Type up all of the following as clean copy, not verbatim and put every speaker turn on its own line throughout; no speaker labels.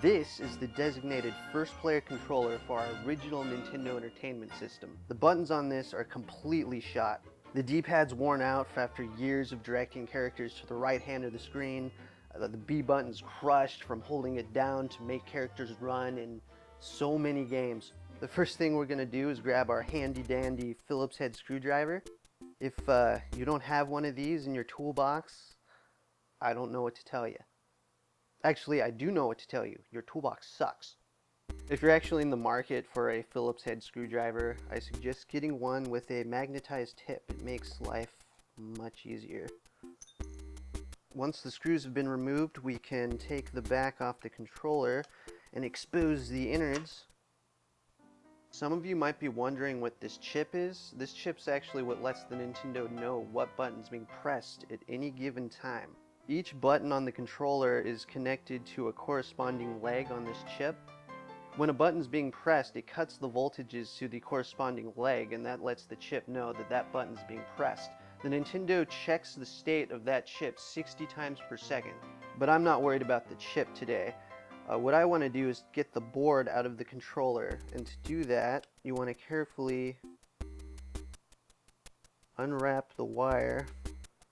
This is the designated first-player controller for our original Nintendo Entertainment System. The buttons on this are completely shot. The D-pad's worn out after years of directing characters to the right hand of the screen. The B button's crushed from holding it down to make characters run in so many games. The first thing we're going to do is grab our handy-dandy Phillips head screwdriver. If you don't have one of these in your toolbox, I don't know what to tell you. Actually, I do know what to tell you. Your toolbox sucks. If you're actually in the market for a Phillips head screwdriver, I suggest getting one with a magnetized tip. It makes life much easier. Once the screws have been removed, we can take the back off the controller and expose the innards. Some of you might be wondering what this chip is. This chip's actually what lets the Nintendo know what button's being pressed at any given time. Each button on the controller is connected to a corresponding leg on this chip. When a button's being pressed, it cuts the voltages to the corresponding leg, and that lets the chip know that that button's being pressed. The Nintendo checks the state of that chip 60 times per second. But I'm not worried about the chip today. What I want to do is get the board out of the controller, and to do that, you want to carefully unwrap the wire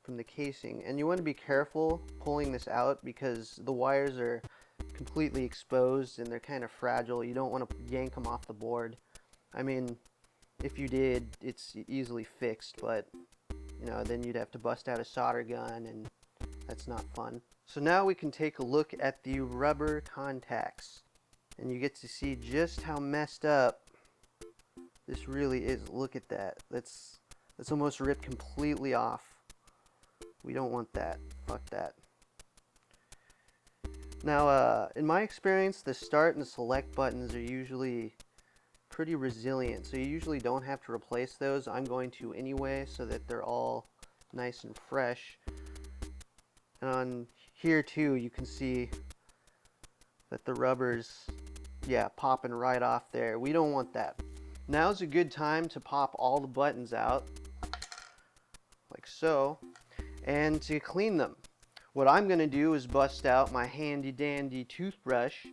from the casing, and you want to be careful pulling this out because the wires are completely exposed and they're kind of fragile. You don't want to yank them off the board. I mean, if you did, it's easily fixed, but you know, then you'd have to bust out a solder gun, and that's not fun. So now we can take a look at the rubber contacts, and you get to see just how messed up this really is. Look at that. That's almost ripped completely off. We don't want that. Fuck that. Now, in my experience, the start and select buttons are usually pretty resilient, so you usually don't have to replace those. I'm going to anyway, so that they're all nice and fresh. And on here too, you can see that the rubber's, yeah, popping right off there. We don't want that. Now's a good time to pop all the buttons out, like so. And to clean them, what I'm going to do is bust out my handy dandy toothbrush,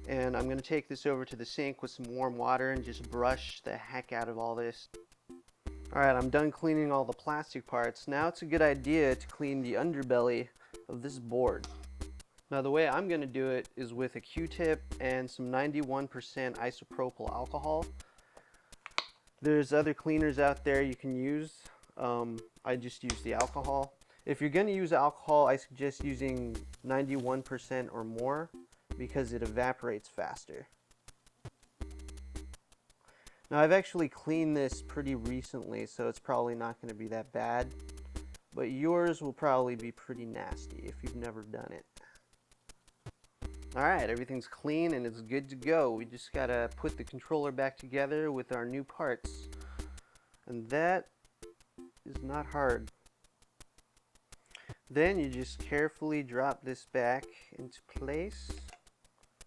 and I'm going to take this over to the sink with some warm water and just brush the heck out of all this. Alright, I'm done cleaning all the plastic parts. Now it's a good idea to clean the underbelly of this board. Now the way I'm going to do it is with a Q-tip and some 91% isopropyl alcohol. There's other cleaners out there you can use. I just use the alcohol. If you're going to use alcohol, I suggest using 91% or more because it evaporates faster. Now I've actually cleaned this pretty recently, so it's probably not going to be that bad, but yours will probably be pretty nasty if you've never done it. Alright, everything's clean and it's good to go. We just gotta put the controller back together with our new parts, and that is not hard. Then you just carefully drop this back into place.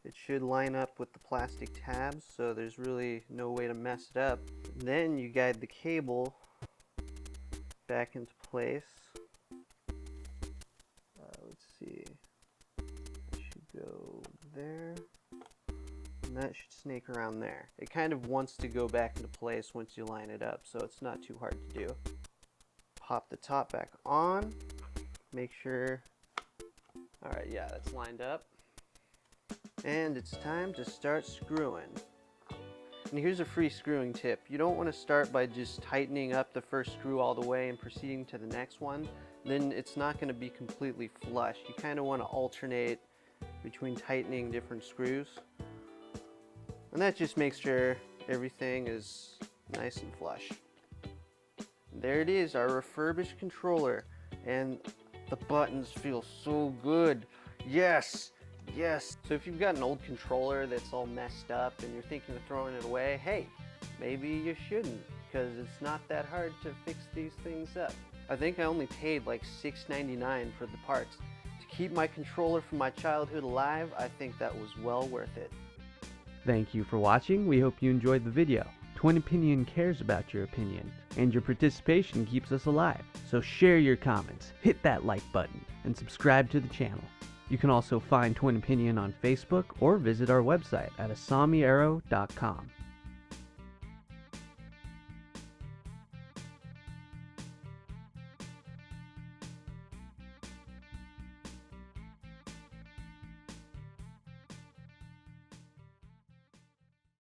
It should line up with the plastic tabs, so there's really no way to mess it up. Then you guide the cable back into place. Let's see. It should go there. And that should snake around there. It kind of wants to go back into place once you line it up, so it's not too hard to do. Pop the top back on. Make sure, alright, yeah, that's lined up. And it's time to start screwing. And here's a free screwing tip. You don't want to start by just tightening up the first screw all the way and proceeding to the next one. Then it's not going to be completely flush. You kind of want to alternate between tightening different screws. And that just makes sure everything is nice and flush. And there it is, our refurbished controller. And the buttons feel so good. Yes, yes. So if you've got an old controller that's all messed up and you're thinking of throwing it away, hey, maybe you shouldn't, because it's not that hard to fix these things up. I think I only paid like $6.99 for the parts. To keep my controller from my childhood alive, I think that was well worth it.
Thank you for watching. We hope you enjoyed the video. Twin Opinion cares about your opinion, and your participation keeps us alive. So share your comments, hit that like button, and subscribe to the channel. You can also find Twin Opinion on Facebook or visit our website at asamiarrow.com.